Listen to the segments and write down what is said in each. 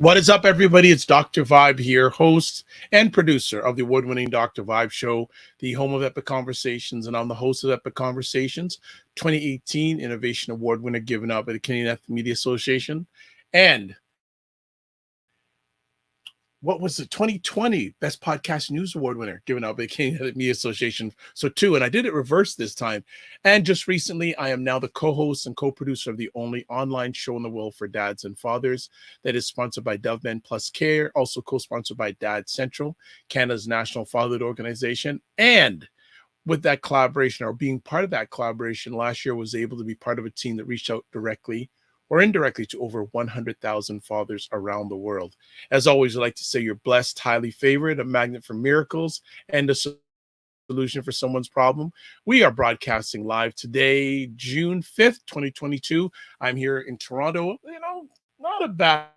What is up, everybody? It's Dr. Vibe here, host and producer of the award-winning Dr. Vibe Show, the home of Epic Conversations, and I'm the host of Epic Conversations, 2018 Innovation Award winner given out by the Canadian Ethnic Media Association, and what was it? 2020 Best Podcast News Award winner given out by the Canadian Media Association. So two, and I did it reverse this time. And just recently, I am now the co-host and co-producer of the only online show in the world for dads and fathers that is sponsored by Dove Men Plus Care, also co-sponsored by Dad Central, Canada's national fatherhood organization. And with that collaboration, or being part of that collaboration, last year was able to be part of a team that reached out directly or indirectly to over 100,000 fathers around the world. As always, I like to say you're blessed, highly favored, a magnet for miracles, and a solution for someone's problem. We are broadcasting live today, June 5th, 2022. I'm here in Toronto. Not a bad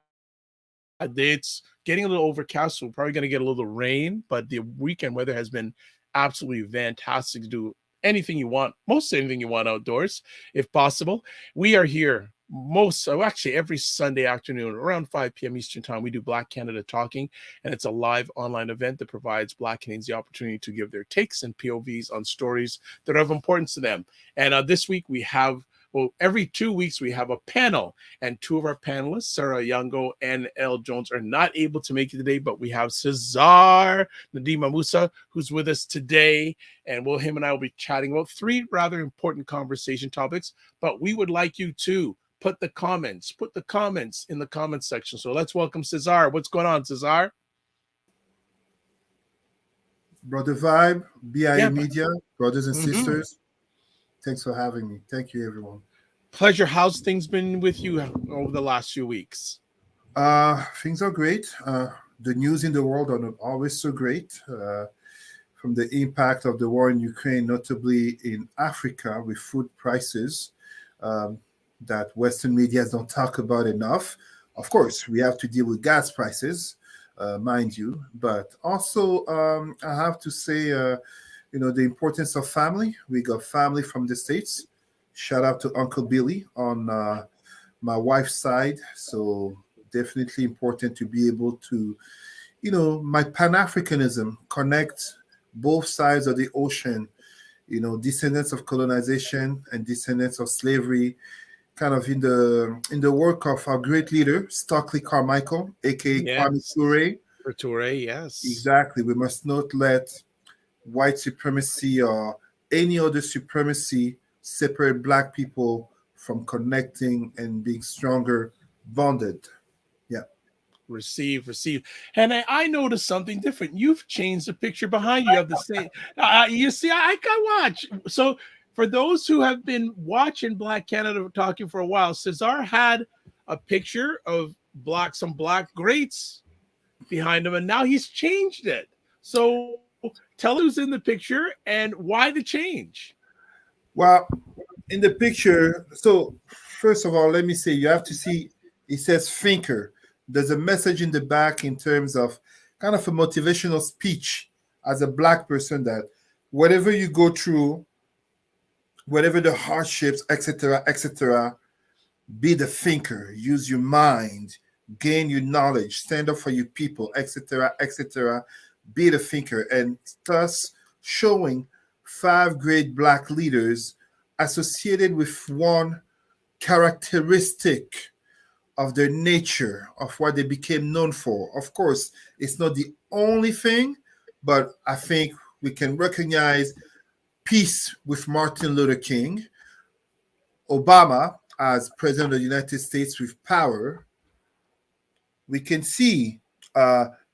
day. It's getting a little overcast, so we're probably going to get a little rain, but the weekend weather has been absolutely fantastic to do anything you want, most anything you want outdoors, if possible. We are here every Sunday afternoon around 5 p.m. Eastern time. We do Black Canada Talking, and it's a live online event that provides Black Canadians the opportunity to give their takes and POVs on stories that are of importance to them. And this week we have, every 2 weeks we have a panel, and two of our panelists, Sarah Yango and Elle Jones, are not able to make it today, but we have Cesar Nadima Musa, who's with us today, and him and I will be chatting about three rather important conversation topics, but we would like you to put the comments in the comments section. So let's welcome Cesar. What's going on, Cesar? Brother Vibe, BIA Media, brothers and sisters, thanks for having me. Thank you, everyone. Pleasure. How's things been with you over the last few weeks? Things are great. The news in the world are not always so great. From the impact of the war in Ukraine, notably in Africa with food prices, that Western media don't talk about enough. Of course, we have to deal with gas prices, mind you, but also I have to say, the importance of family. We got family from the States. Shout out to Uncle Billy on my wife's side. So definitely important to be able to, my Pan-Africanism, connect both sides of the ocean, descendants of colonization and descendants of slavery, kind of in the work of our great leader, Stockley Carmichael, aka Kwame Ture. Ture, yes. Exactly. We must not let white supremacy or any other supremacy separate Black people from connecting and being stronger, bonded. Yeah. Receive. And I noticed something different. You've changed the picture behind you. You have the same. You see, I can watch. So for those who have been watching Black Canada Talking for a while, Cesar had a picture of some black greats behind him, and now he's changed it. So tell us who's in the picture and why the change. Well, in the picture, so first of all, let me say, you have to see, it says thinker. There's a message in the back in terms of kind of a motivational speech as a Black person that whatever you go through, whatever the hardships, etc., be the thinker, use your mind, gain your knowledge, stand up for your people, etc., be the thinker, and thus showing 5 great Black leaders associated with one characteristic of their nature, of what they became known for. Of course, it's not the only thing, but I think we can recognize peace with Martin Luther King, Obama as President of the United States with power. We can see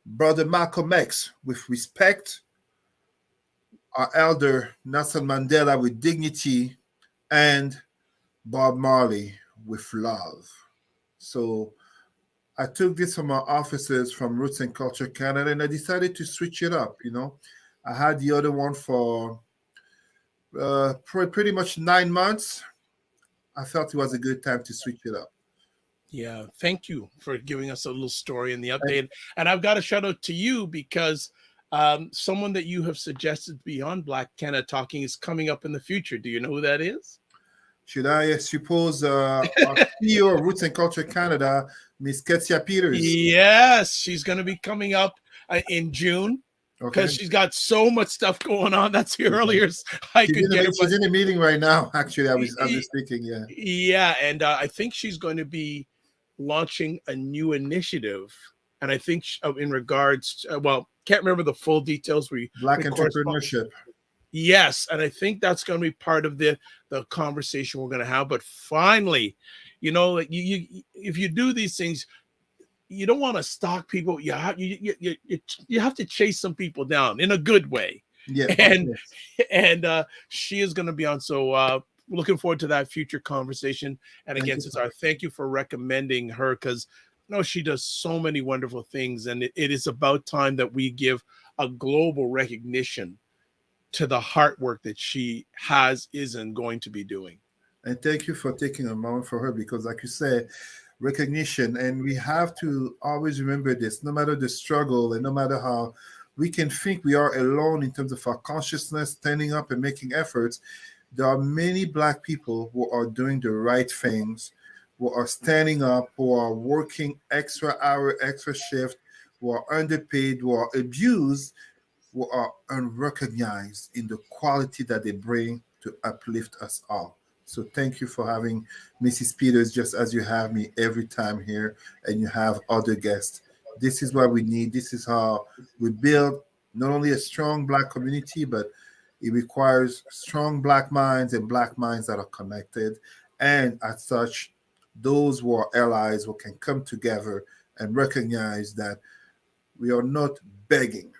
Brother Malcolm X with respect, our elder Nelson Mandela with dignity, and Bob Marley with love. So I took this from our officers from Roots and Culture Canada, and I decided to switch it up. I had the other one for pretty much 9 months. I felt it was a good time to switch it up. Yeah, thank you for giving us a little story and the update. And I've got a shout out to you because someone that you have suggested beyond Black Canada Talking is coming up in the future. Do you know who that is? Should I suppose our CEO of Roots and Culture Canada, Miss Ketsia Peters? Yes, she's going to be coming up in June Okay. because she's got so much stuff going on. That's the earliest I could get her. She's in a meeting right now. Actually, as we're But speaking. Yeah. yeah, and I think she's going to be launching a new initiative, and I think in regards, well, can't remember the full details. Black we entrepreneurship. Yes, and I think that's going to be part of the conversation we're going to have. But finally, you know, you if you do these things, you don't want to stalk people. You have to chase some people down in a good way. Yeah, and she is going to be on. So looking forward to that future conversation. And again, Cesar, thank you for recommending her, because she does so many wonderful things, and it is about time that we give a global recognition to the hard work that she is and going to be doing. And thank you for taking a moment for her, because like you said, recognition, and we have to always remember this, no matter the struggle and no matter how we can think we are alone in terms of our consciousness, standing up and making efforts, there are many Black people who are doing the right things, who are standing up, who are working extra hour, extra shift, who are underpaid, who are abused, who are unrecognized in the quality that they bring to uplift us all. So thank you for having Mrs. Peters, just as you have me every time here, and you have other guests. This is what we need. This is how we build not only a strong Black community, but it requires strong Black minds and Black minds that are connected. And as such, those who are allies who can come together and recognize that we are not begging.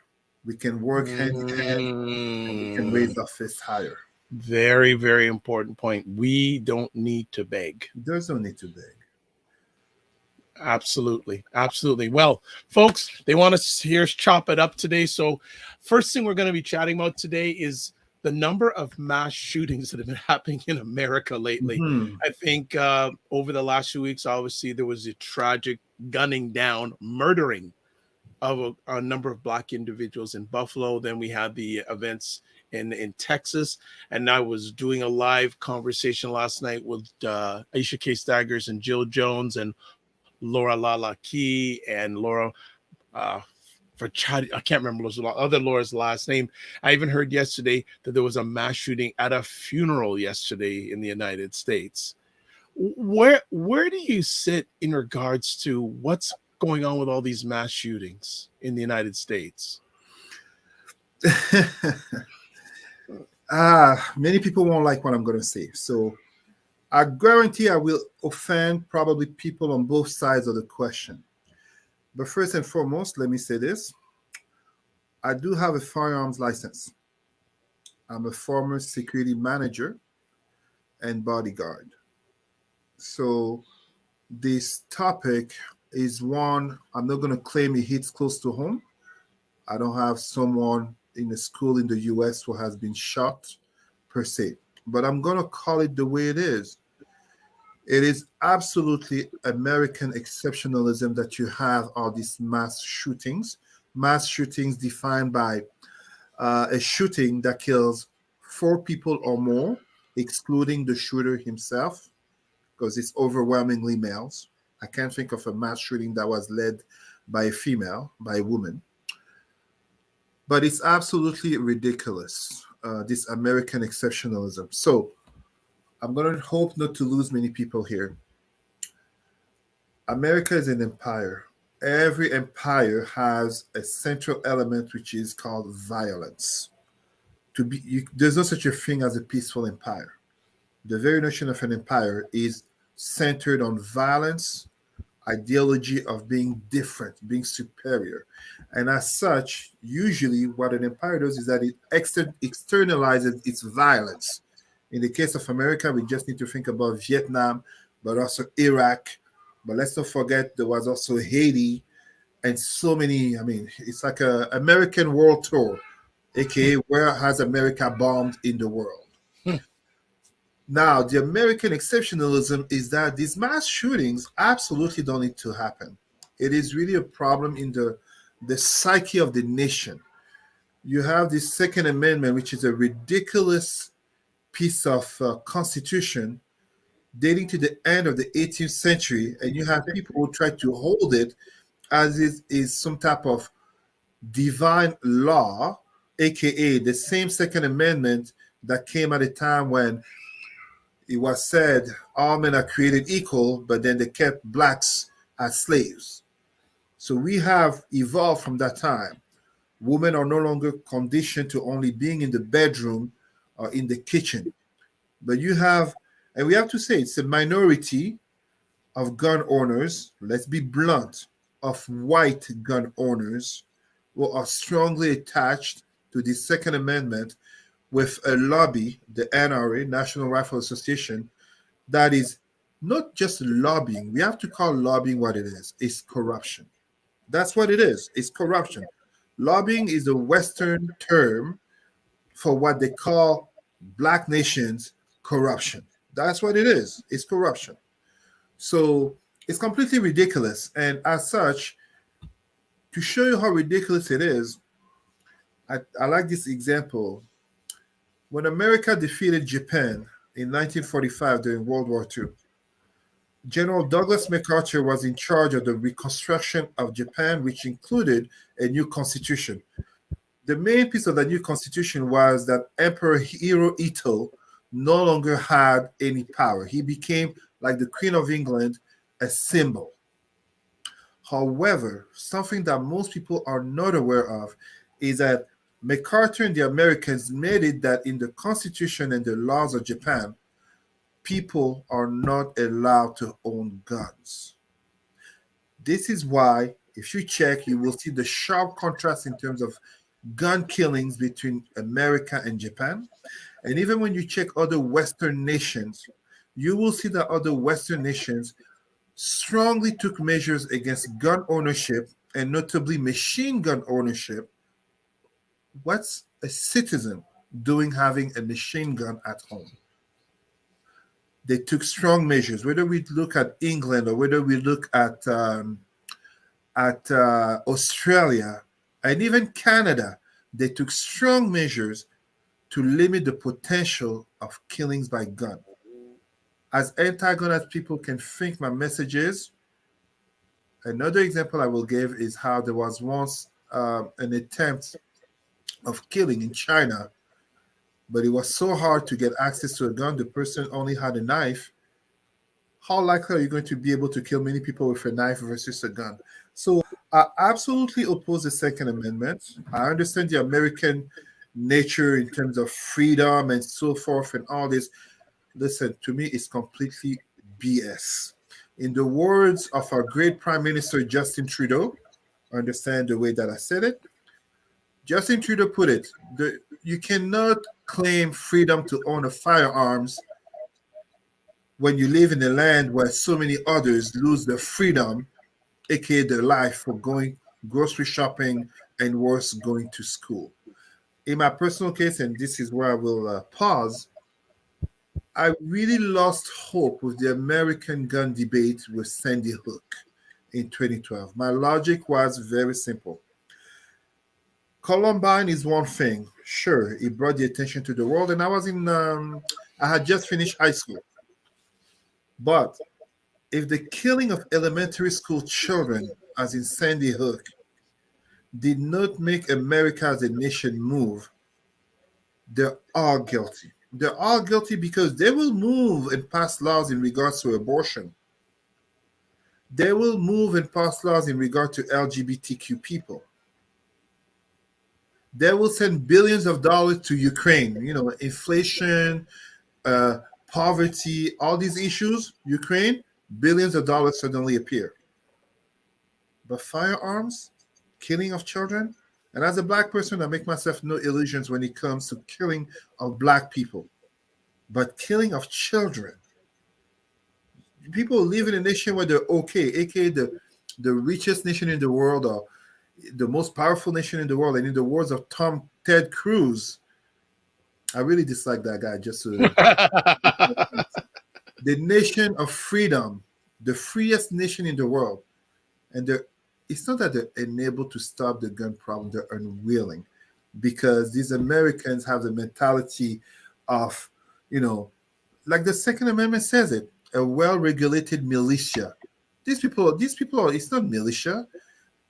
We can work hand in hand, and we can raise our fists higher. Very, very important point. We don't need to beg. There's no need to beg. Absolutely. Absolutely. Well, folks, they want us to hear us chop it up today. So first thing we're going to be chatting about today is the number of mass shootings that have been happening in America lately. Mm-hmm. I think over the last few weeks, obviously, there was a tragic gunning down, murdering of a number of Black individuals in Buffalo. Then we had the events in Texas, and I was doing a live conversation last night with Aisha K. Staggers and Jill Jones and Laura Lala Key and Laura I can't remember other Laura's last name. I even heard yesterday that there was a mass shooting at a funeral yesterday in the United States. Where do you sit in regards to what's going on with all these mass shootings in the United States? Many people won't like what I'm going to say. So I guarantee I will offend probably people on both sides of the question. But first and foremost, let me say this. I do have a firearms license. I'm a former security manager and bodyguard. So this topic is one I'm not going to claim it hits close to home. I don't have someone in a school in the US who has been shot per se, but I'm going to call it the way it is. It is absolutely American exceptionalism that you have all these mass shootings defined by a shooting that kills 4 people or more, excluding the shooter himself, because it's overwhelmingly males. I can't think of a mass shooting that was led by a female, by a woman. But it's absolutely ridiculous, this American exceptionalism. So I'm going to hope not to lose many people here. America is an empire. Every empire has a central element which is called violence. There's no such a thing as a peaceful empire. The very notion of an empire is centered on violence, ideology of being different, being superior. And as such, usually what an empire does is that it externalizes its violence. In the case of America, we just need to think about Vietnam, but also Iraq. But let's not forget there was also Haiti and so many. I mean, it's like an American world tour, aka where has America bombed in the world? Now, the American exceptionalism is that these mass shootings absolutely don't need to happen. It is really a problem in the psyche of the nation. You have this Second Amendment, which is a ridiculous piece of constitution dating to the end of the 18th century, and you have people who try to hold it as it is some type of divine law, aka the same Second Amendment that came at a time when it was said all men are created equal, but then they kept blacks as slaves. So we have evolved from that time. Women are no longer conditioned to only being in the bedroom or in the kitchen. But you have, and we have to say, it's a minority of gun owners, let's be blunt, of white gun owners who are strongly attached to the Second Amendment with a lobby, the NRA, National Rifle Association, that is not just lobbying. We have to call lobbying what it is. It's corruption. That's what it is. It's corruption. Lobbying is a Western term for what they call black nations corruption. That's what it is. It's corruption. So it's completely ridiculous. And as such, to show you how ridiculous it is, I like this example. When America defeated Japan in 1945 during World War II, General Douglas MacArthur was in charge of the reconstruction of Japan, which included a new constitution. The main piece of the new constitution was that Emperor Hirohito no longer had any power. He became, like the Queen of England, a symbol. However, something that most people are not aware of is that MacArthur and the Americans made it that in the constitution and the laws of Japan, people are not allowed to own guns. This is why, if you check, you will see the sharp contrast in terms of gun killings between America and Japan. And even when you check other Western nations, you will see that other Western nations strongly took measures against gun ownership, and notably machine gun ownership. What's a citizen doing having a machine gun at home? They took strong measures. Whether we look at England or whether we look at Australia and even Canada, they took strong measures to limit the potential of killings by gun. As anti-gun as people can think my message is, another example I will give is how there was once an attempt of killing in China, but it was so hard to get access to a gun. The person only had a knife. How likely are you going to be able to kill many people with a knife versus a gun? So I absolutely oppose the Second Amendment. I understand the American nature in terms of freedom and so forth and all this. Listen, to me, it's completely BS. In the words of our great Prime Minister Justin Trudeau, I understand the way that I said it. Justin Trudeau put it, you cannot claim freedom to own a firearms when you live in a land where so many others lose their freedom, aka their life, for going grocery shopping and worse, going to school. In my personal case, and this is where I will pause, I really lost hope with the American gun debate with Sandy Hook in 2012. My logic was very simple. Columbine is one thing. Sure, it brought the attention to the world, and I had just finished high school. But if the killing of elementary school children, as in Sandy Hook, did not make America as a nation move, they're all guilty. They're all guilty because they will move and pass laws in regards to abortion. They will move and pass laws in regard to LGBTQ people. They will send billions of dollars to Ukraine. You know, inflation, poverty, all these issues, Ukraine, billions of dollars suddenly appear. But firearms, killing of children, and as a black person, I make myself no illusions when it comes to killing of black people. But killing of children, people live in a nation where they're okay, aka the richest nation in the world or the most powerful nation in the world. And in the words of Ted Cruz, I really dislike that guy. The nation of freedom, the freest nation in the world. And it's not that they're unable to stop the gun problem, they're unwilling, because these Americans have the mentality of, like the Second Amendment says it, a well-regulated militia. These people are, it's not militia.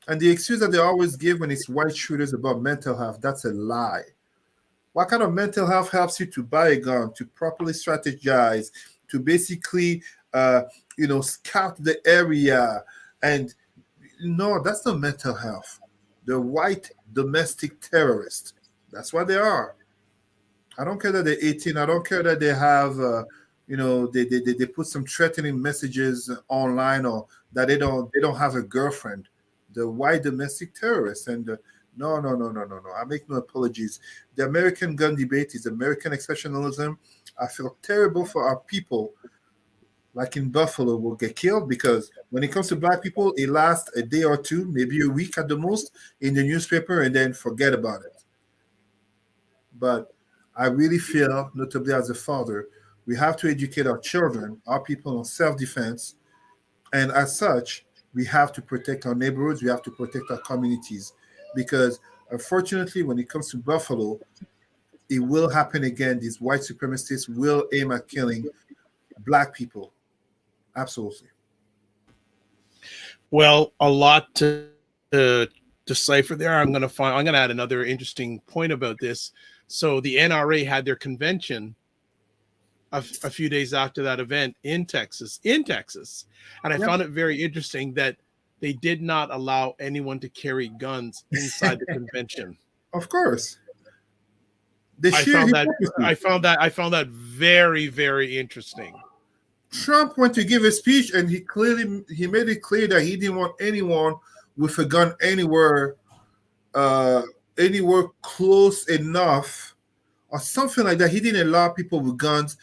And the excuse that they always give when it's white shooters about mental health, that's a lie. What kind of mental health helps you to buy a gun, to properly strategize, to basically, scout the area? And no, that's not mental health. They're white domestic terrorists. That's what they are. I don't care that they're 18. I don't care that they have, they put some threatening messages online, or that they don't have a girlfriend. The white domestic terrorists. And no, no, no, no, no, no. I make no apologies. The American gun debate is American exceptionalism. I feel terrible for our people, like in Buffalo, will get killed, because when it comes to black people, it lasts a day or two, maybe a week at the most, in the newspaper, and then forget about it. But I really feel, notably as a father, we have to educate our children, our people, on self-defense, and as such, we have to protect our neighborhoods, we have to protect our communities, because unfortunately, when it comes to Buffalo, it will happen again. These white supremacists will aim at killing black people. Absolutely. Well, a lot to decipher there. I'm gonna add another interesting point about this. So the NRA had their convention a few days after that event in Texas, and I Yep. found it very interesting that they did not allow anyone to carry guns inside the convention. Of course. The I sheer found that hypocrisy. I found that very, very interesting. Trump went to give a speech, and he made it clear that he didn't want anyone with a gun uh, anywhere close enough, or something like that. He didn't allow people with guns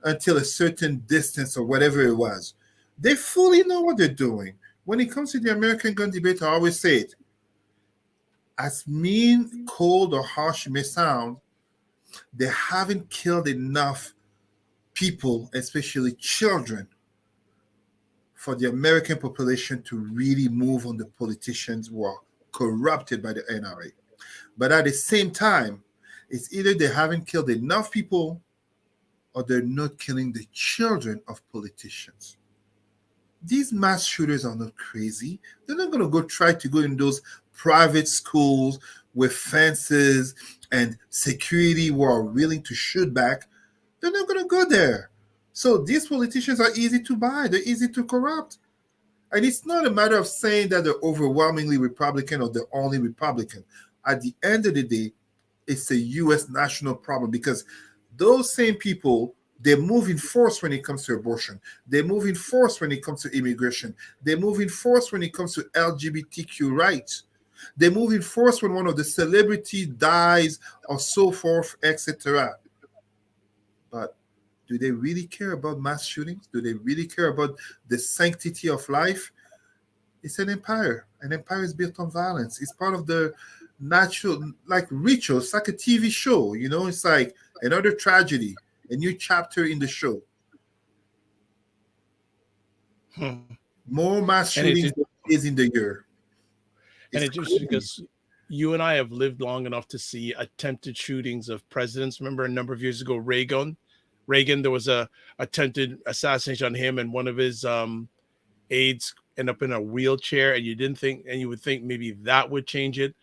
until a certain distance, or whatever it was. They fully know what they're doing. When it comes to the American gun debate, I always say it. As mean, cold, or harsh it may sound, they haven't killed enough people, especially children, for the American population to really move on the politicians who are corrupted by the NRA. But at the same time, it's either they haven't killed enough people, or they're not killing the children of politicians. These mass shooters are not crazy. They're not going to go try to go in those private schools with fences and security who are willing to shoot back. They're not going to go there. So these politicians are easy to buy. They're easy to corrupt. And it's not a matter of saying that they're overwhelmingly Republican or the only Republican. At the end of the day, it's a U.S. national problem, because those same people, they move in force when it comes to abortion. They move in force when it comes to immigration. They move in force when it comes to LGBTQ rights. They move in force when one of the celebrities dies, or so forth, etc. But do they really care about mass shootings? Do they really care about the sanctity of life? It's an empire. An empire is built on violence. It's part of the natural, like rituals. It's like a TV show, it's like another tragedy, a new chapter in the show. Hmm. More mass And shootings is in the year. and It's it's just crazy. because you and I have lived long enough to see attempted shootings of presidents. Remember a number of years ago, Reagan, there was a attempted assassination on him, and one of his aides end up in a wheelchair, and you would think maybe that would change it.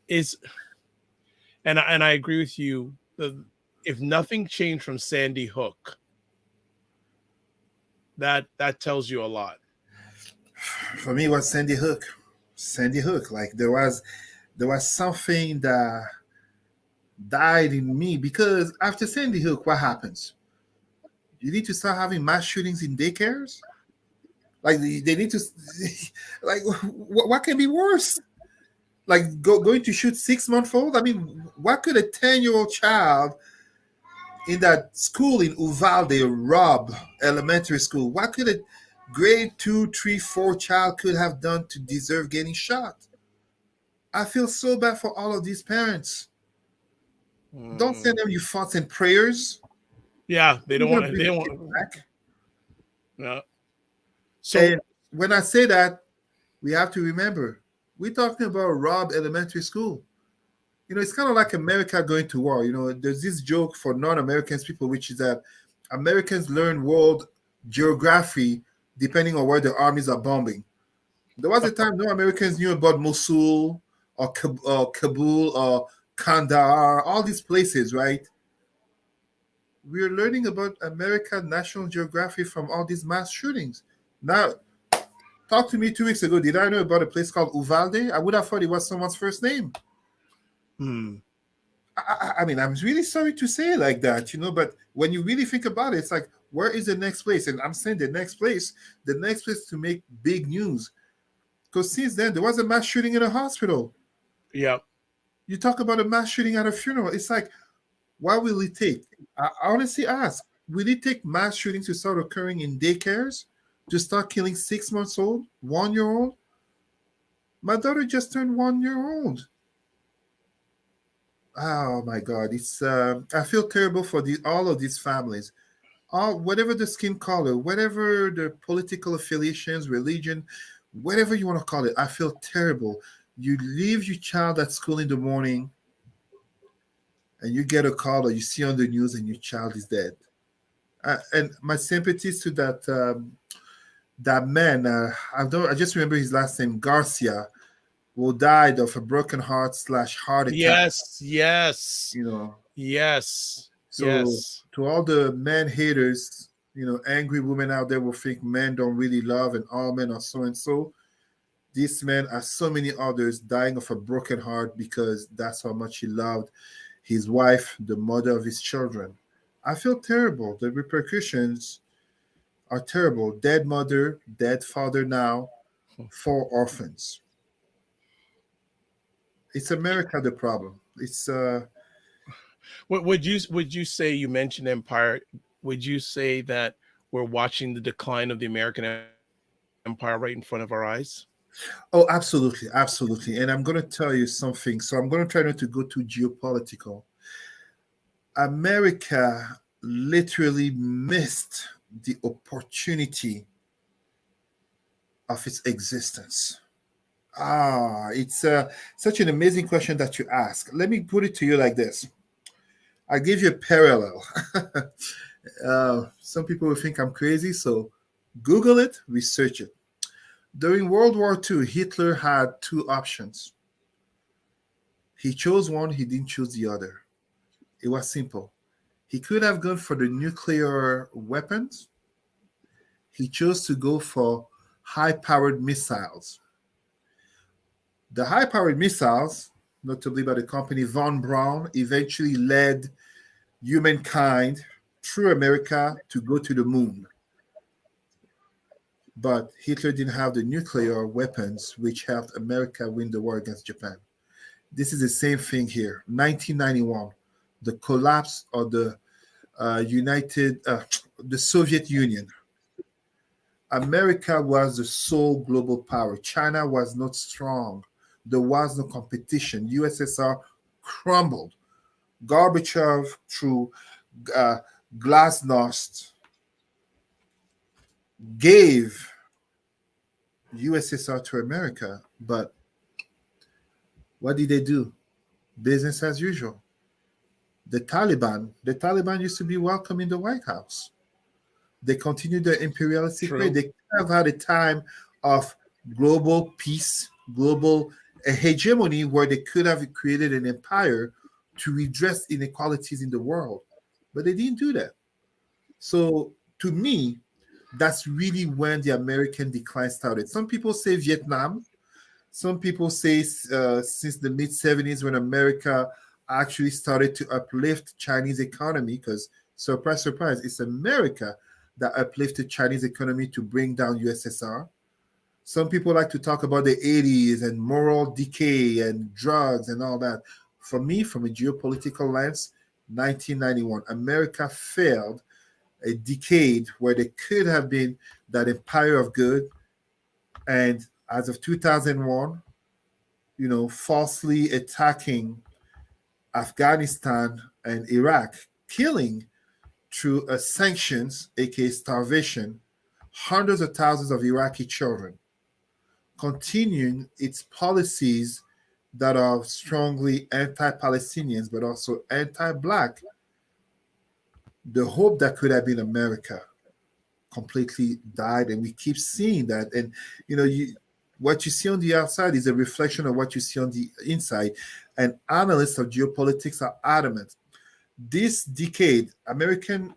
Is and I agree with you. If nothing changed from Sandy Hook, that tells you a lot. For me, it was Sandy Hook. Sandy Hook. Like there was something that died in me, because after Sandy Hook, what happens? You need to start having mass shootings in daycares. Like they need to, like what can be worse? Like going to shoot 6 month old. I mean, what could a 10-year-old child in that school in Uvalde, Rob Elementary School, what could a grade 2, 3, 4 child could have done to deserve getting shot? I feel so bad for all of these parents. Don't send them your thoughts and prayers. Yeah, they don't You're gonna want. bring They the don't kids want. back. Yeah. And So when I say that, we have to remember we're talking about Rob Elementary School. It's kind of like America going to war. There's this joke for non-Americans people, which is that Americans learn world geography depending on where the armies are bombing. There was a time no Americans knew about Mosul or Kabul or Kandahar, all these places, right? We're learning about American National Geography from all these mass shootings. Now, talk to me 2 weeks ago. Did I know about a place called Uvalde? I would have thought it was someone's first name. Hmm. I mean, I'm really sorry to say it like that, but when you really think about it, it's like, where is the next place? And I'm saying the next place to make big news. Because since then, there was a mass shooting in a hospital. Yeah. You talk about a mass shooting at a funeral. It's like, why will it take? I honestly ask, will it take mass shootings to start occurring in daycares to start killing 6 months old, 1 year old? My daughter just turned 1 year old. Oh my God! It's I feel terrible for all of these families. All whatever the skin color, whatever the political affiliations, religion, whatever you want to call it, I feel terrible. You leave your child at school in the morning, and you get a call or you see on the news, and your child is dead. And my sympathies to that man. I just remember his last name, Garcia, who died of a broken heart slash heart attack. Yes. Yes. You know, Yes. so Yes. to all the men haters, angry women out there will think men don't really love and all men are so and so. This man, as so many others, dying of a broken heart because that's how much he loved his wife, the mother of his children. I feel terrible. The repercussions are terrible. Dead mother, dead father now, 4 orphans. It's America the problem. It's Would you say, you mentioned empire? Would you say that we're watching the decline of the American empire right in front of our eyes? Oh, absolutely, absolutely. And I'm going to tell you something. So I'm going to try not to go too geopolitical. America literally missed the opportunity of its existence. It's such an amazing question that you ask. Let me put it to you like this. I'll give you a parallel. Some people will think I'm crazy, so Google it, research it. During World War II, Hitler had two options. He chose one, he didn't choose the other. It was simple. He could have gone for the nuclear weapons. He chose to go for high powered missiles. The high powered missiles, notably by the company Von Braun, eventually led humankind through America to go to the moon. But Hitler didn't have the nuclear weapons, which helped America win the war against Japan. This is the same thing here. 1991, the collapse of the Soviet Union. America was the sole global power. China was not strong. There was no competition. USSR crumbled. Gorbachev, through uh, glasnost, gave USSR to America. But what did they do? Business as usual. The Taliban used to be welcome in the White House. They continued their imperialistic way. True. They could have had a time of global peace, global hegemony, where they could have created an empire to redress inequalities in the world. But they didn't do that. So to me, that's really when the American decline started. Some people say Vietnam. Some people say since the mid 70s when America actually started to uplift Chinese economy, because surprise, surprise, it's America that uplifted Chinese economy to bring down USSR. Some people like to talk about the 80s and moral decay and drugs and all that. For me, from a geopolitical lens, 1991, America failed a decade where they could have been that empire of good. And as of 2001, falsely attacking Afghanistan and Iraq, killing through sanctions, aka starvation, hundreds of thousands of Iraqi children, continuing its policies that are strongly anti Palestinians but also anti Black, the hope that could have been America completely died, and we keep seeing that. And what you see on the outside is a reflection of what you see on the inside. And analysts of geopolitics are adamant. This decade, American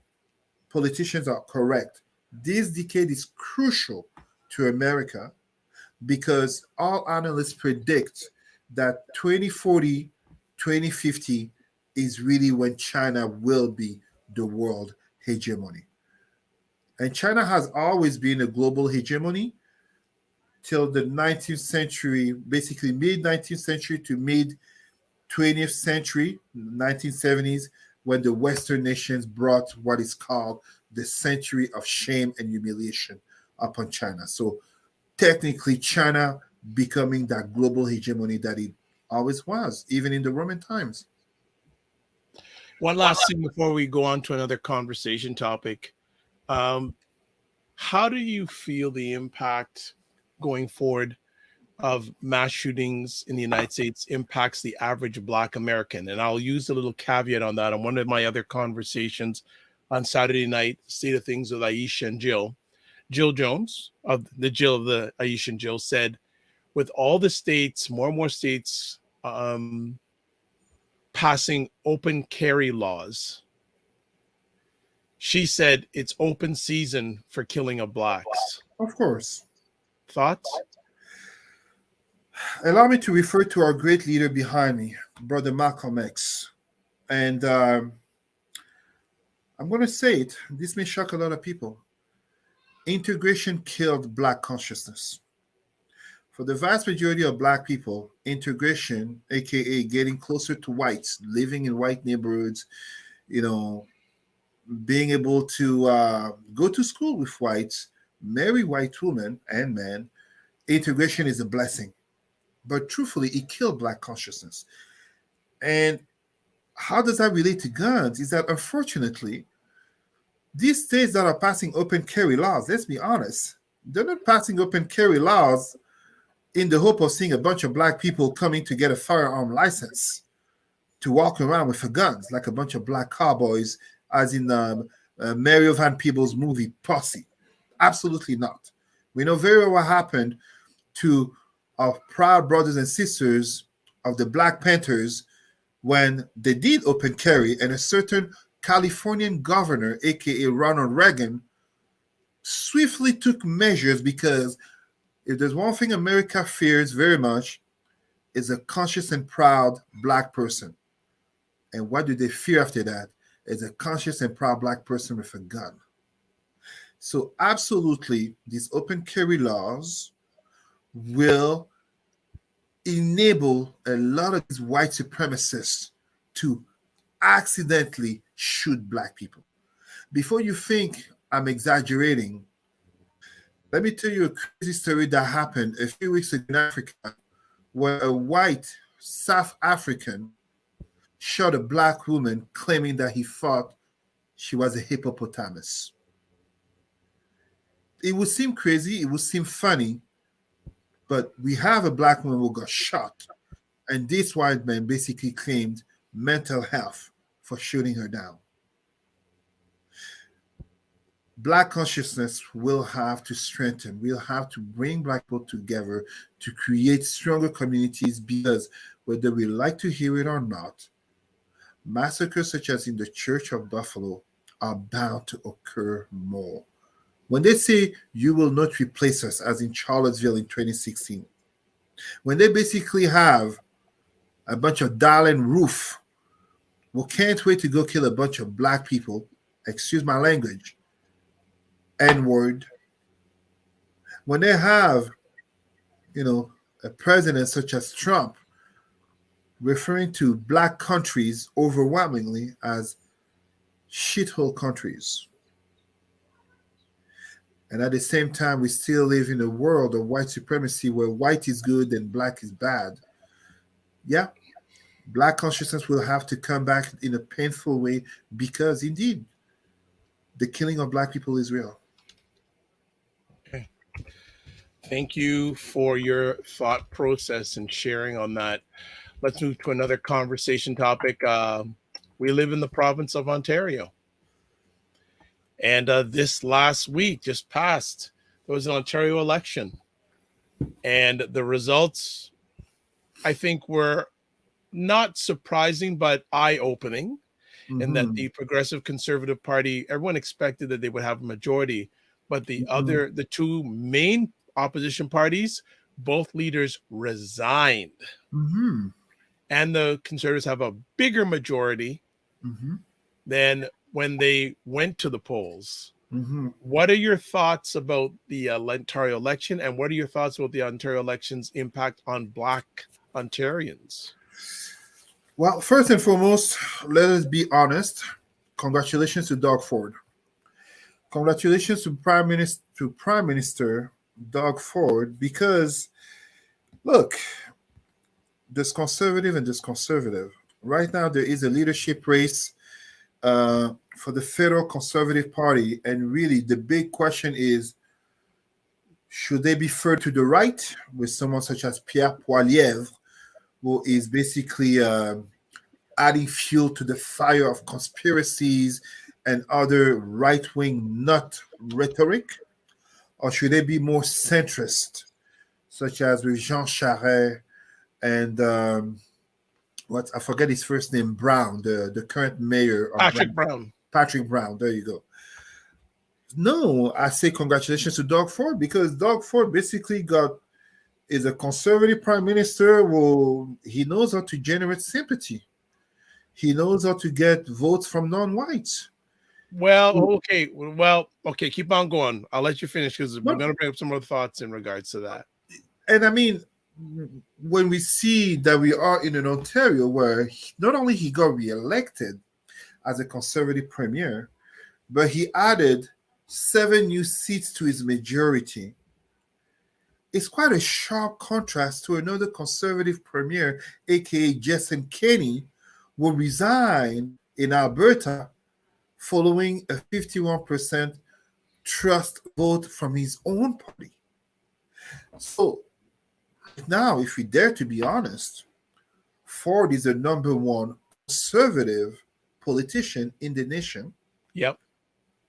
politicians are correct. This decade is crucial to America because all analysts predict that 2040, 2050 is really when China will be the world hegemony. And China has always been a global hegemony till the 19th century, basically mid 19th century to mid 20th century, 1970s, when the Western nations brought what is called the century of shame and humiliation upon China. So technically, China becoming that global hegemony that it always was, even in the Roman times. One last thing before we go on to another conversation topic. Um, how do you feel the impact going forward of mass shootings in the United States impacts the average Black American? And I'll use a little caveat on that. On one of my other conversations on Saturday night, State of Things with Aisha and Jill, Jill Jones, of the Jill of the Aisha and Jill, said, with all the states, more and more states passing open carry laws, she said it's open season for killing of Blacks. Of course. Thoughts? Allow me to refer to our great leader behind me, Brother Malcolm X. And I'm going to say it. This may shock a lot of people. Integration killed Black consciousness. For the vast majority of Black people, integration, aka getting closer to whites, living in white neighborhoods, being able to go to school with whites, marry white women and men, integration is a blessing. But truthfully, it killed Black consciousness. And how does that relate to guns? Is that unfortunately, these states that are passing open carry laws, let's be honest, they're not passing open carry laws in the hope of seeing a bunch of Black people coming to get a firearm license to walk around with guns like a bunch of Black cowboys, as in Mario Van Peebles' movie Posse. Absolutely not. We know very well what happened to our proud brothers and sisters of the Black Panthers when they did open carry, and a certain Californian governor, aka Ronald Reagan, swiftly took measures, because if there's one thing America fears very much, is a conscious and proud Black person. And what do they fear after that? Is a conscious and proud Black person with a gun. So absolutely, these open carry laws will enable a lot of these white supremacists to accidentally shoot Black people. Before you think I'm exaggerating, let me tell you a crazy story that happened a few weeks ago in Africa, where a white South African shot a Black woman claiming that he thought she was a hippopotamus. It would seem crazy, it would seem funny, but we have a Black woman who got shot, and this white man basically claimed mental health for shooting her down. Black consciousness will have to strengthen. We'll have to bring Black people together to create stronger communities, because whether we like to hear it or not, massacres such as in the Church of Buffalo are bound to occur more. When they say you will not replace us, as in Charlottesville in 2016, when they basically have a bunch of Darlene Roof who can't wait to go kill a bunch of Black people, excuse my language, N-word, when they have, a president such as Trump referring to Black countries overwhelmingly as shithole countries. And at the same time, we still live in a world of white supremacy where white is good and Black is bad. Yeah, Black consciousness will have to come back in a painful way, because indeed, the killing of Black people is real. Okay. Thank you for your thought process and sharing on that. Let's move to another conversation topic. We live in the province of Ontario. And this last week, just passed, there was an Ontario election. And the results, I think, were not surprising, but eye-opening, in that the Progressive Conservative Party, everyone expected that they would have a majority, but the two main opposition parties, both leaders resigned. And the Conservatives have a bigger majority than when they went to the polls. What are your thoughts about the Ontario election, and what are your thoughts about the Ontario election's impact on Black Ontarians? Well, first and foremost, let us be honest. Congratulations to Doug Ford. Congratulations to Prime Minister Doug Ford, because look, this conservative and this conservative. Right now, there is a leadership race for the federal Conservative Party, and really the big question is, should they be further to the right with someone such as Pierre Poilievre, who is basically adding fuel to the fire of conspiracies and other right-wing nut rhetoric? Or should they be more centrist, such as with Jean Charest and I forget his first name, Brown, the current mayor of Patrick Brown. Patrick Brown, there you go. No, I say congratulations to Doug Ford, because Doug Ford basically is a conservative prime minister who he knows how to generate sympathy. He knows how to get votes from non-whites. Well, okay, keep on going. I'll let you finish, because we're going to bring up some more thoughts in regards to that. And I mean, when we see that we are in an Ontario where not only he got reelected as a conservative premier, but he added 7 new seats to his majority, it's quite a sharp contrast to another conservative premier, aka Jason Kenney, who resigned in Alberta following a 51% trust vote from his own party. So now, if we dare to be honest, Ford is the number one conservative politician in the nation. Yep.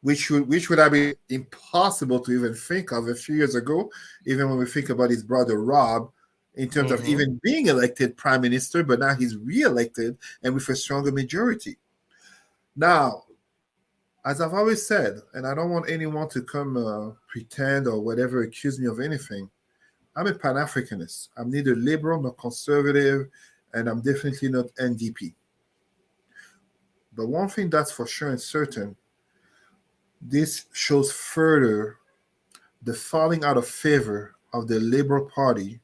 Which would have been impossible to even think of a few years ago, even when we think about his brother Rob, in terms of even being elected prime minister, but now he's re-elected and with a stronger majority. Now, as I've always said, and I don't want anyone to come pretend or whatever, accuse me of anything, I'm a Pan-Africanist. I'm neither liberal nor conservative, and I'm definitely not NDP. But one thing that's for sure and certain, this shows further the falling out of favor of the Liberal Party.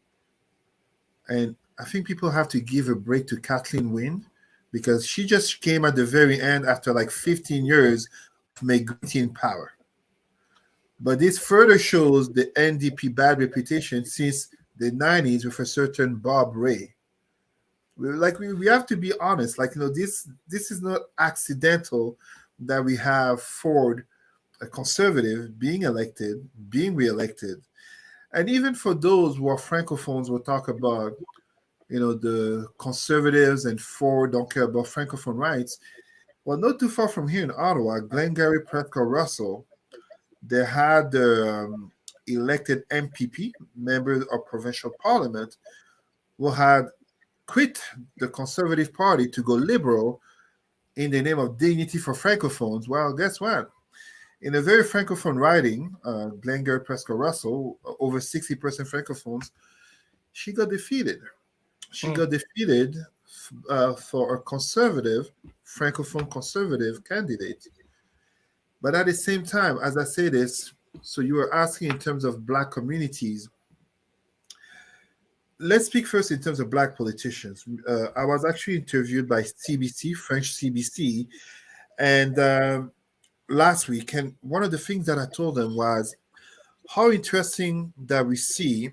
And I think people have to give a break to Kathleen Wynne, because she just came at the very end after like 15 years of McGuinty in power. But this further shows the NDP bad reputation since the 90s with a certain Bob Rae. We have to be honest. This is not accidental that we have Ford, a conservative, being elected, being re-elected. And even for those who are francophones, we'll talk about, the conservatives and Ford don't care about francophone rights. Well, not too far from here in Ottawa, Glengarry Prescott Russell, they had the elected MPP, member of provincial parliament, who had quit the Conservative Party to go liberal in the name of dignity for francophones. Well, guess what? In a very francophone riding, Glengarry Prescott Russell, over 60% francophones, she got defeated. She got defeated for a conservative, francophone conservative candidate. But at the same time, as I say this, so you were asking in terms of Black communities. Let's speak first in terms of Black politicians. I was actually interviewed by CBC, French CBC, and last week, and one of the things that I told them was how interesting that we see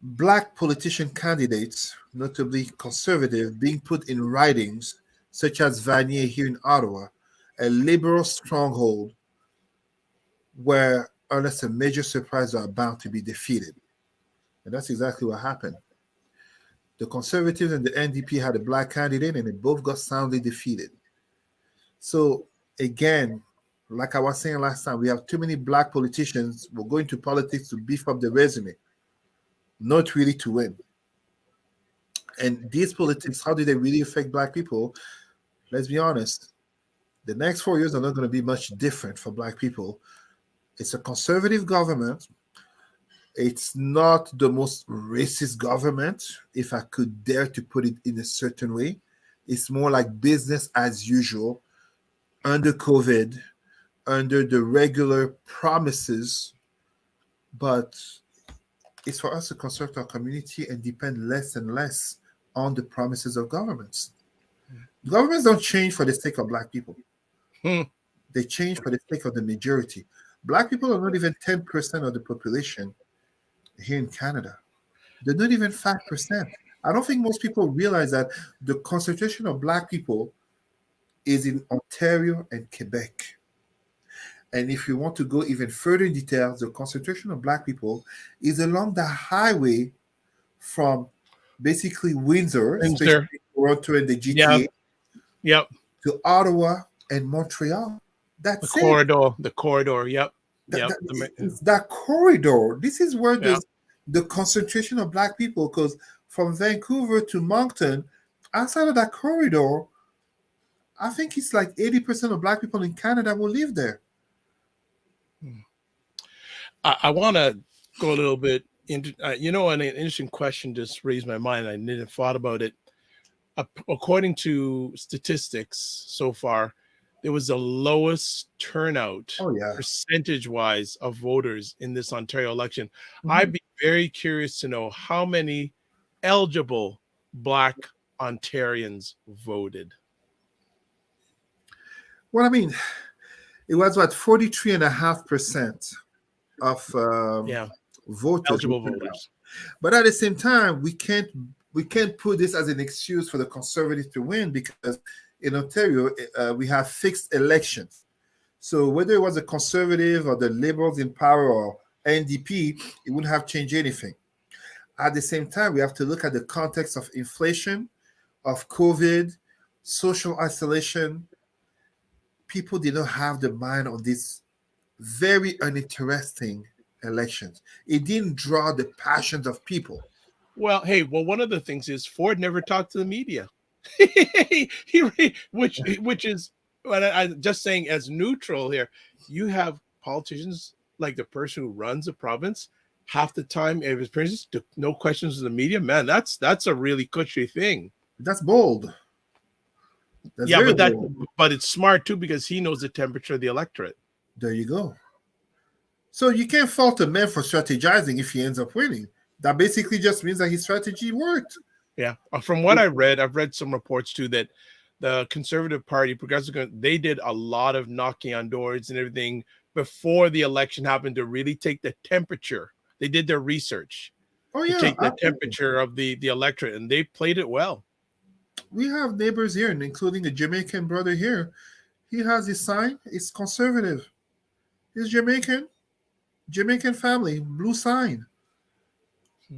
Black politician candidates, notably conservative, being put in ridings such as Vanier here in Ottawa, a liberal stronghold where, unless a major surprise, are bound to be defeated. And that's exactly what happened. The Conservatives and the NDP had a Black candidate, and they both got soundly defeated. So again, like I was saying last time, we have too many black politicians who go into politics to beef up the resume, not really to win. And these politics, how do they really affect black people? Let's be honest. The next 4 years are not going to be much different for black people. It's a conservative government. It's not the most racist government, if I could dare to put it in a certain way. It's more like business as usual under COVID, under the regular promises. But it's for us to construct our community and depend less and less on the promises of governments. Governments don't change for the sake of black people. They change for the sake of the majority. Black people are not even 10% of the population here in Canada. They're not even 5%. I don't think most people realize that the concentration of black people is in Ontario and Quebec. And if you want to go even further in detail, the concentration of black people is along the highway from basically Windsor, especially Toronto and the GTA, to Ottawa and Montreal. That's the corridor. The corridor. Yep. It's that corridor. This is where there's the concentration of black people, because from Vancouver to Moncton, outside of that corridor, I think it's like 80% of black people in Canada will live there. I want to go a little bit into, an interesting question just raised my mind. I didn't thought about it. According to statistics so far, there was the lowest turnout percentage-wise of voters in this Ontario election. I'd be very curious to know how many eligible Black Ontarians voted. Well, I mean, it was 43.5% of voters, eligible voters. But at the same time, we can't put this as an excuse for the Conservatives to win, because in Ontario, we have fixed elections. So whether it was a Conservative or the Liberals in power or NDP, it wouldn't have changed anything. At the same time, we have to look at the context of inflation, of COVID, social isolation. People did not have the mind on these very uninteresting elections. It didn't draw the passions of people. Well, one of the things is Ford never talked to the media. which is, I'm just saying, as neutral here, you have politicians like the person who runs a province half the time of his appearances, no questions to the media. Man, that's a really cushy thing. That's bold. But it's smart too, because he knows the temperature of the electorate. There you go. So you can't fault a man for strategizing if he ends up winning. That basically just means that his strategy worked. Yeah. From what I've read some reports too that the Conservative Party, Progressive, they did a lot of knocking on doors and everything before the election happened to really take the temperature. They did their research to take the temperature of the electorate, and they played it well. We have neighbors here, including a Jamaican brother here. He has his sign. It's Conservative. He's Jamaican family, blue sign.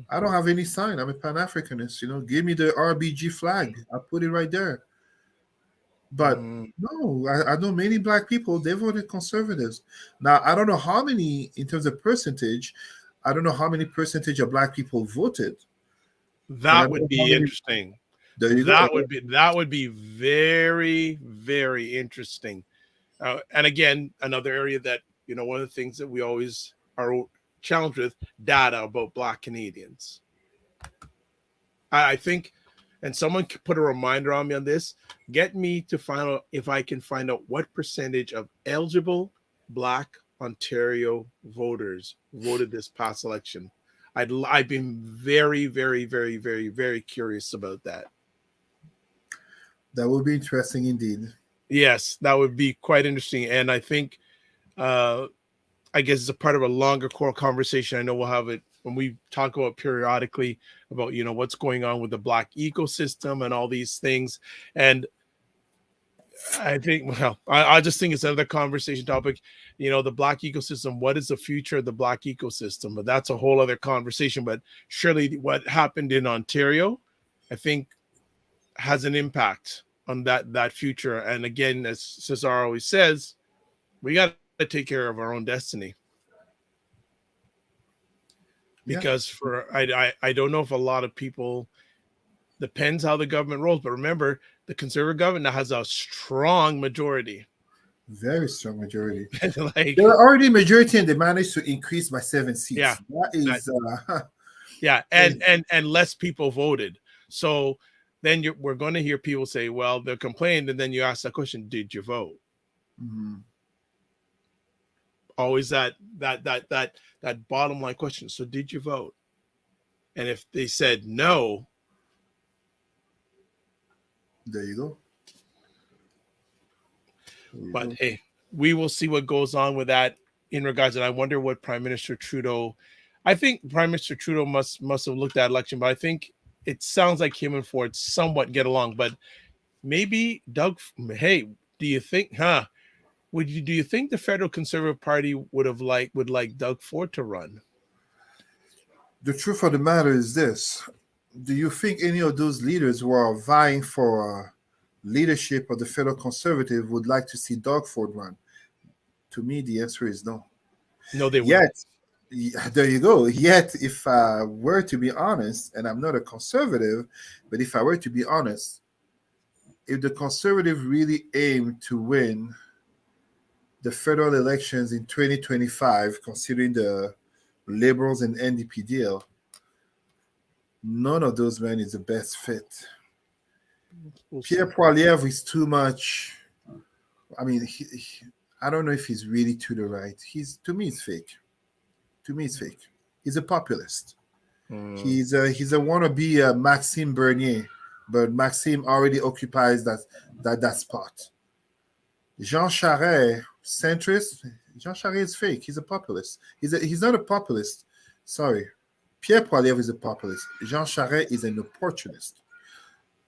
I don't have any sign. I'm a Pan-Africanist. Give me the RBG flag. I put it right there. But no, I know many Black people, they voted Conservatives. Now, I don't know how many, in terms of percentage, I don't know how many percentage of Black people voted. That would be interesting. That would be very, very interesting. And again, another area that, one of the things that we always are challenged with, data about Black Canadians. I think, and someone could put a reminder on me on this, get me to find out if I can find out what percentage of eligible Black Ontario voters voted this past election. I've been very, very, very, very, very curious about that. That would be interesting indeed. Yes, that would be quite interesting. And I think, I guess it's a part of a longer core conversation. I know we'll have it when we talk about periodically about, what's going on with the Black ecosystem and all these things. And I think, I just think it's another conversation topic. The Black ecosystem, what is the future of the Black ecosystem? But that's a whole other conversation. But surely what happened in Ontario, I think, has an impact on that future. And again, as Cesar always says, we got to take care of our own destiny. Yeah, Because I don't know if a lot of people, depends how the government rolls, but remember the conservative government now has a strong majority. very strong majority. Like, They're already majority, and they managed to increase by 7 yeah, seats. That that, is, yeah, and less people voted. So then we're going to hear people say, well, they're complaining, and then you ask that question, did you vote? mhm. Always that bottom line question. So did you vote? And if they said no, There you go. There you but go. hey, we will see what goes on with that in regards. And I wonder what Prime Minister Trudeau. I think Prime Minister Trudeau must have looked at election, but I think it sounds like him and Ford somewhat get along. But maybe Doug. Hey, do you think? Huh? Do you think the Federal Conservative Party would like Doug Ford to run? The truth of the matter is this: do you think any of those leaders who are vying for leadership of the federal conservative would like to see Doug Ford run? To me, the answer is no. No, they wouldn't. Yet, there you go. Yet, if I were to be honest, and I'm not a conservative, but if I were to be honest, if the conservative really aim to win the federal elections in 2025, considering the Liberals and NDP deal, none of those men is the best fit. We'll Pierre see. Poilievre is too much. I mean, I don't know if he's really to the right. To me, it's fake. To me, it's fake. He's a populist. Mm. He's a wannabe Maxime Bernier, but Maxime already occupies that spot. Jean Charest, centrist. Jean Charest is fake. He's a populist. He's not a populist. Sorry, Pierre Poilievre is a populist. Jean Charest is an opportunist.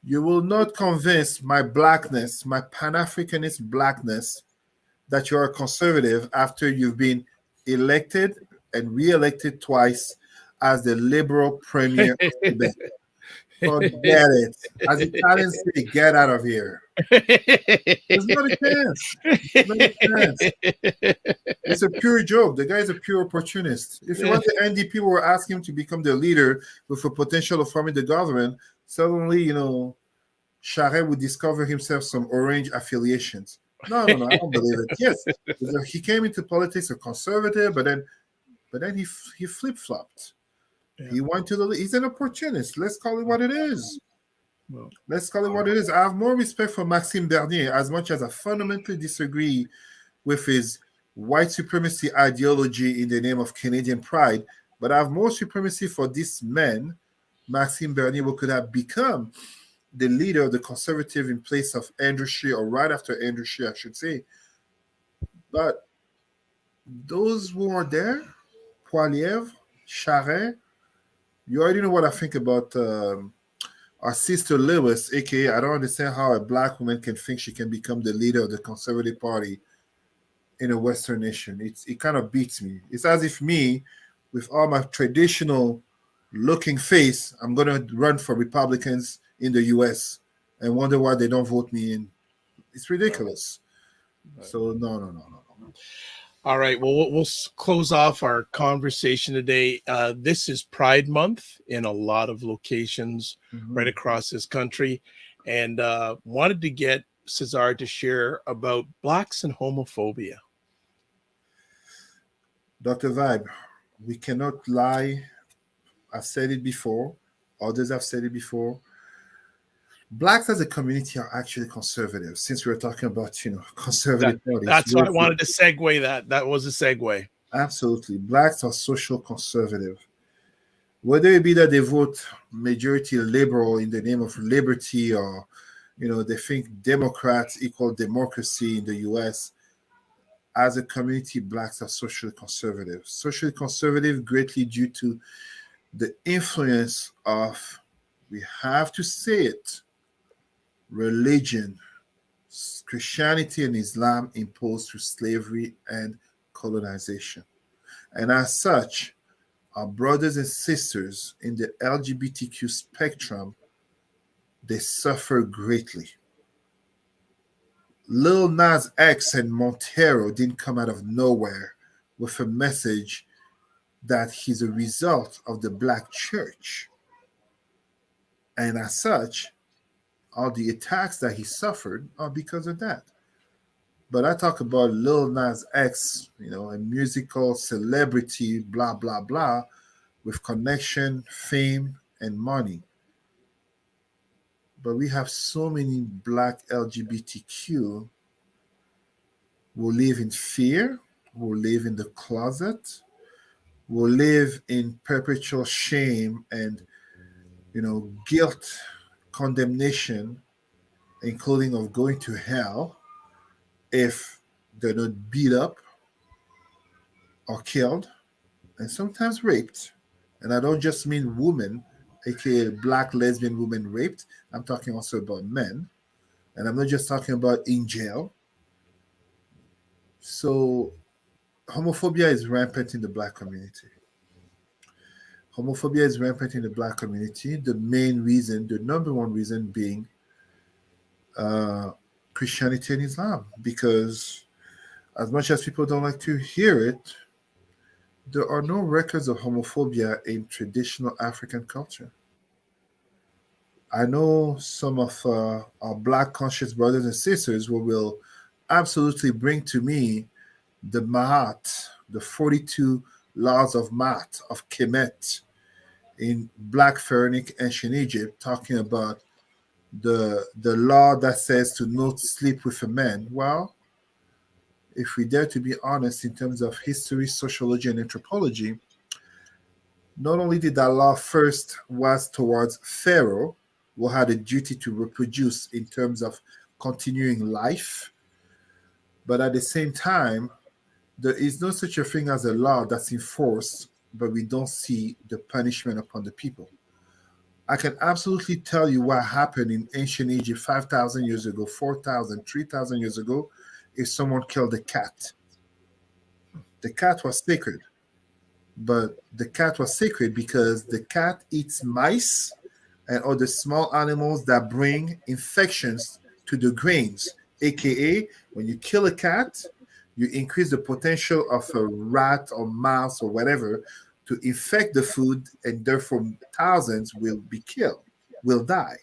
You will not convince my blackness, my Pan-Africanist blackness, that you're a conservative after you've been elected and re-elected twice as the liberal premier of Quebec. Forget it. As Italians say, get out of here. There's not a chance. There's not a chance. It's a pure joke. The guy is a pure opportunist. If it was the NDP who were asking him to become the leader with a potential of forming the government, suddenly, Charest would discover himself some orange affiliations. No, I don't believe it. Yes, he came into politics a conservative, but then he flip-flopped. Yeah. He went to he's an opportunist. Let's call it what it is. Well, Let's call it what it is. I have more respect for Maxime Bernier, as much as I fundamentally disagree with his white supremacy ideology in the name of Canadian pride. But I have more supremacy for this man, Maxime Bernier, who could have become the leader of the conservative in place of Andrew Scheer, or right after Andrew Scheer, I should say. But those who are there, Poilievre, Charest, you already know what I think about our sister Lewis, aka I don't understand how a black woman can think she can become the leader of the Conservative Party in a Western nation. It kind of beats me. It's as if me, with all my traditional looking face, I'm gonna run for Republicans in the US and wonder why they don't vote me in. It's ridiculous. So no. all right. Well, we'll close off our conversation today. This is Pride Month in a lot of locations right across this country, and wanted to get Cesar to share about Blacks and homophobia. Dr. Vibe, we cannot lie. I've said it before. Others have said it before. Blacks as a community are actually conservative. Since we're talking about, conservative parties. That's why I wanted to segue that. That was a segue. Absolutely. Blacks are social conservative. Whether it be that they vote majority liberal in the name of liberty, or, they think Democrats equal democracy in the US, as a community, Blacks are socially conservative. Socially conservative greatly due to the influence of, we have to say it, religion, Christianity and Islam imposed through slavery and colonization. And as such, our brothers and sisters in the LGBTQ spectrum, they suffer greatly. Lil Nas X and Montero didn't come out of nowhere with a message that he's a result of the black church. And as such, all the attacks that he suffered are because of that. But I talk about Lil Nas X, a musical celebrity, blah, blah, blah, with connection, fame, and money. But we have so many black LGBTQ who live in fear, who live in the closet, who live in perpetual shame and guilt, condemnation, including of going to hell if they're not beat up or killed, and sometimes raped. And I don't just mean women, aka black lesbian women raped. I'm talking also about men. And I'm not just talking about in jail. So homophobia is rampant in the black community. Homophobia is rampant in the black community. The main reason, the number one reason being Christianity and Islam. Because as much as people don't like to hear it, there are no records of homophobia in traditional African culture. I know some of our black conscious brothers and sisters who will absolutely bring to me the Ma'at, the 42 laws of Ma'at, of Kemet in Black Pharaonic ancient Egypt, talking about the law that says to not sleep with a man. Well, if we dare to be honest in terms of history, sociology, and anthropology, not only did that law first was towards Pharaoh, who had a duty to reproduce in terms of continuing life, but at the same time, there is no such a thing as a law that's enforced, but we don't see the punishment upon the people. I can absolutely tell you what happened in ancient Egypt 5,000 years ago, 4,000, 3,000 years ago, if someone killed a cat. The cat was sacred, but the cat was sacred because the cat eats mice and other small animals that bring infections to the grains, aka when you kill a cat, you increase the potential of a rat or mouse or whatever to infect the food, and therefore thousands will be killed, will die.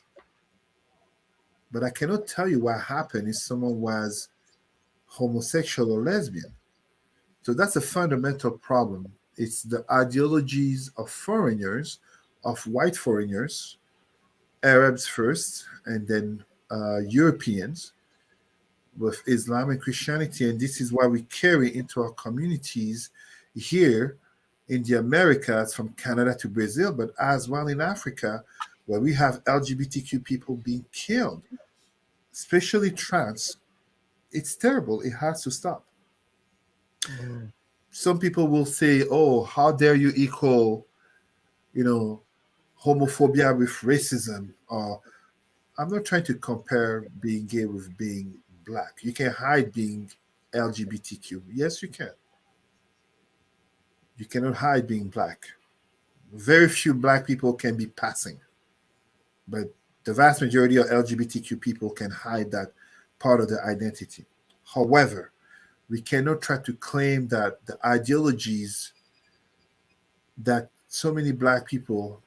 But I cannot tell you what happened if someone was homosexual or lesbian. So that's a fundamental problem. It's the ideologies of foreigners, of white foreigners, Arabs first, and then Europeans with Islam and Christianity. And this is why we carry into our communities here in the Americas, from Canada to Brazil, but as well in Africa, where we have LGBTQ people being killed, especially trans. It's terrible. It has to stop. Mm. Some people will say, oh, how dare you equal, homophobia with racism? Or I'm not trying to compare being gay with being black. You can hide being LGBTQ. Yes, you can. You cannot hide being black. Very few black people can be passing, but the vast majority of LGBTQ people can hide that part of their identity. However, we cannot try to claim that the ideologies that so many black people,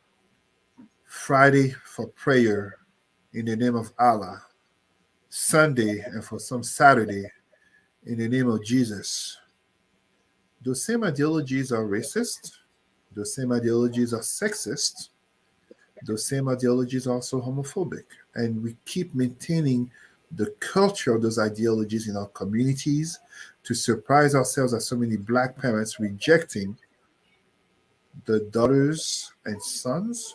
Friday for prayer in the name of Allah, Sunday and for some Saturday in the name of Jesus, those same ideologies are racist, those same ideologies are sexist, those same ideologies are also homophobic. And we keep maintaining the culture of those ideologies in our communities to surprise ourselves as so many black parents rejecting the daughters and sons,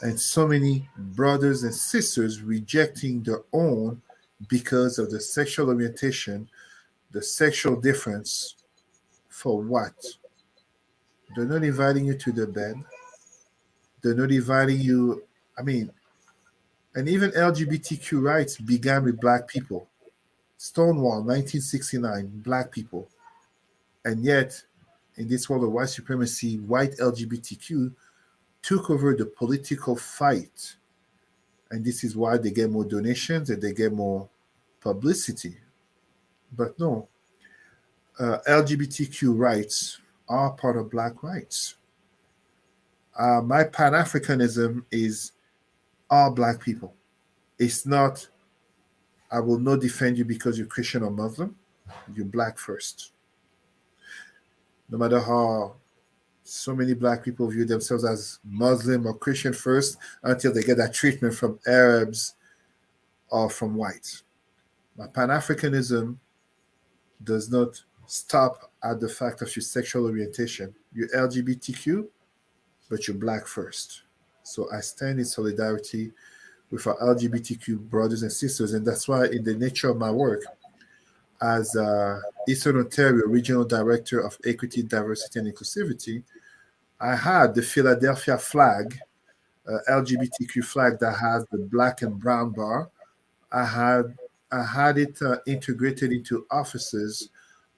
and so many brothers and sisters rejecting their own because of the sexual orientation, the sexual difference. For what? They're not inviting you to the bed. They're not inviting you. I mean, and even LGBTQ rights began with black people. Stonewall, 1969, black people. And yet, in this world of white supremacy, white LGBTQ took over the political fight. And this is why they get more donations and they get more publicity. But no, LGBTQ rights are part of Black rights. My Pan Africanism is all Black people. It's not, I will not defend you because you're Christian or Muslim. You're Black first. No matter how so many Black people view themselves as Muslim or Christian first until they get that treatment from Arabs or from whites. My Pan Africanism does not stop at the fact of your sexual orientation. You're LGBTQ, but you're Black first. So I stand in solidarity with our LGBTQ brothers and sisters. And that's why, in the nature of my work, as Eastern Ontario Regional Director of Equity, Diversity, and Inclusivity, I had the Philadelphia flag, LGBTQ flag that has the black and brown bar. I had it integrated into offices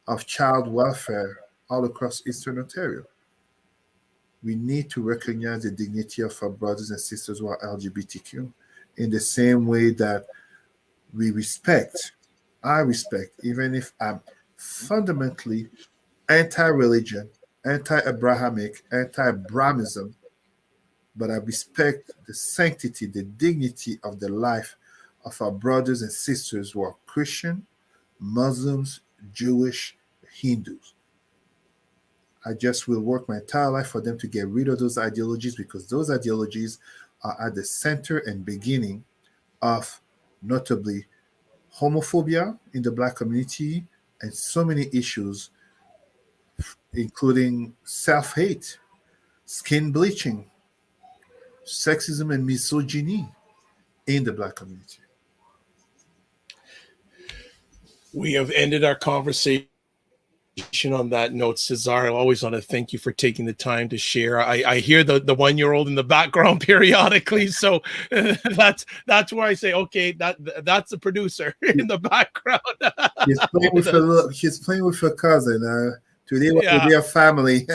of child welfare all across Eastern Ontario. We need to recognize the dignity of our brothers and sisters who are LGBTQ in the same way that I respect, even if I'm fundamentally anti-religion, anti-Abrahamic, anti-Brahmism, but I respect the sanctity, the dignity of the life of our brothers and sisters who are Christian, Muslims, Jewish, Hindus. I just will work my entire life for them to get rid of those ideologies, because those ideologies are at the center and beginning of notably homophobia in the Black community and so many issues, including self-hate, skin bleaching, sexism, and misogyny in the Black community. We have ended our conversation on that note. Cesar, I always want to thank you for taking the time to share. I hear the 1-year-old in the background periodically, so that's where I say, okay, that's the producer in the background. She's playing with her cousin. Today was the day of family.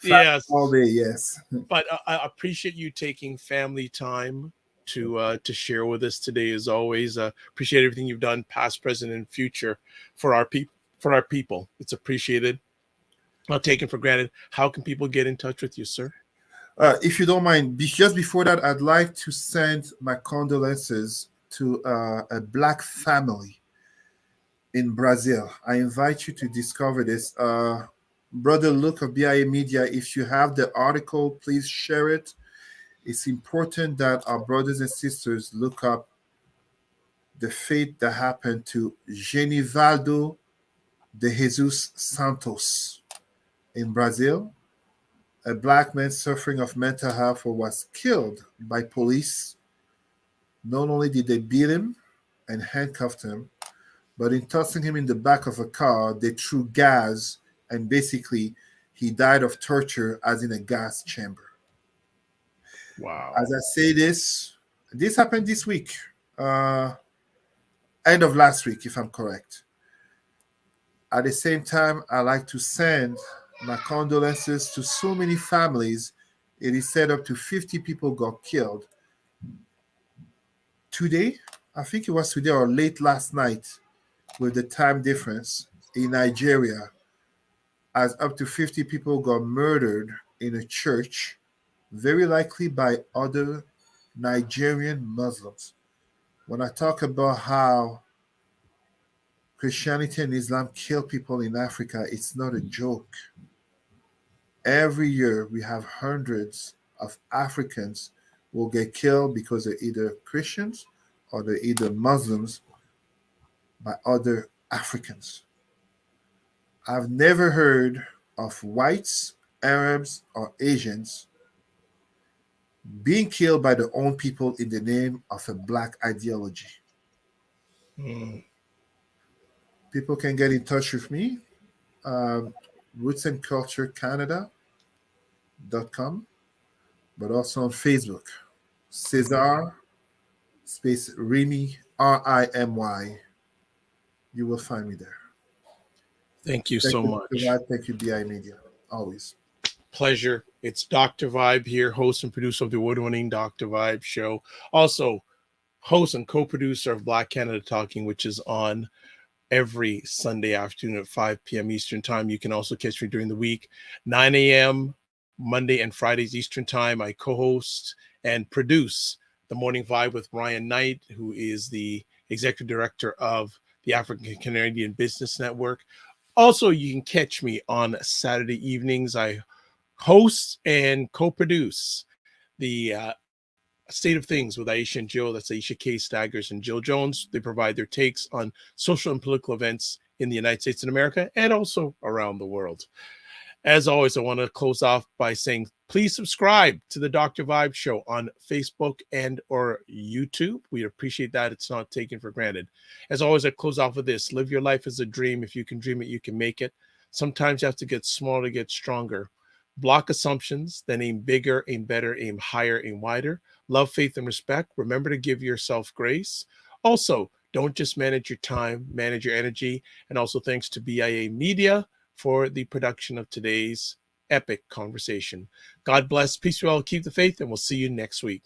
Yes, all day. Yes, but I appreciate you taking family time to share with us today. As always, appreciate everything you've done, past, present, and future, for our people. It's appreciated, not taken for granted. How can people get in touch with you, sir? If you don't mind, just before that, I'd like to send my condolences to a Black family in Brazil. I invite you to discover this. Brother Luke of BIA Media, if you have the article, please share it. It's important that our brothers and sisters look up the fate that happened to Genivaldo de Jesus Santos in Brazil, a Black man suffering of mental health who was killed by police. Not only did they beat him and handcuffed him, but in tossing him in the back of a car, they threw gas, and basically he died of torture as in a gas chamber. Wow. As I say this happened this week, end of last week, if I'm correct. At the same time, I like to send my condolences to so many families. It is said up to 50 people got killed. Today, I think it was today or late last night, with the time difference, in Nigeria, as up to 50 people got murdered in a church, very likely by other Nigerian Muslims. When I talk about how Christianity and Islam kill people in Africa, it's not a joke. Every year we have hundreds of Africans who will get killed because they're either Christians or they're either Muslims by other Africans. I've never heard of whites, Arabs, or Asians being killed by their own people in the name of a Black ideology. People can get in touch with me, rootsandculturecanada.com, but also on Facebook, Cesar space Rimy, Rimy. You will find me there. Thank you so much. Thank you, BI Media. Always. Pleasure. It's Dr. Vibe here, host and producer of the award-winning Dr. Vibe show. Also, host and co-producer of Black Canada Talking, which is on every Sunday afternoon at 5 p.m. Eastern Time. You can also catch me during the week, 9 a.m. Monday and Fridays Eastern Time. I co-host and produce The Morning Vibe with Ryan Knight, who is the executive director of the African Canadian Business Network. Also, you can catch me on Saturday evenings. I host and co-produce the State of Things with Aisha and Jill. That's Aisha K. Staggers and Jill Jones. They provide their takes on social and political events in the United States and America and also around the world. As always, I want to close off by saying, please subscribe to the Dr. Vibe Show on Facebook and or YouTube. We appreciate that. It's not taken for granted. As always, I close off with this. Live your life as a dream. If you can dream it, you can make it. Sometimes you have to get smaller to get stronger. Block assumptions, then aim bigger, aim better, aim higher, aim wider. Love, faith, and respect. Remember to give yourself grace. Also, don't just manage your time, manage your energy. And also thanks to BIA Media for the production of today's epic conversation. God bless. Peace to all. Keep the faith, and we'll see you next week.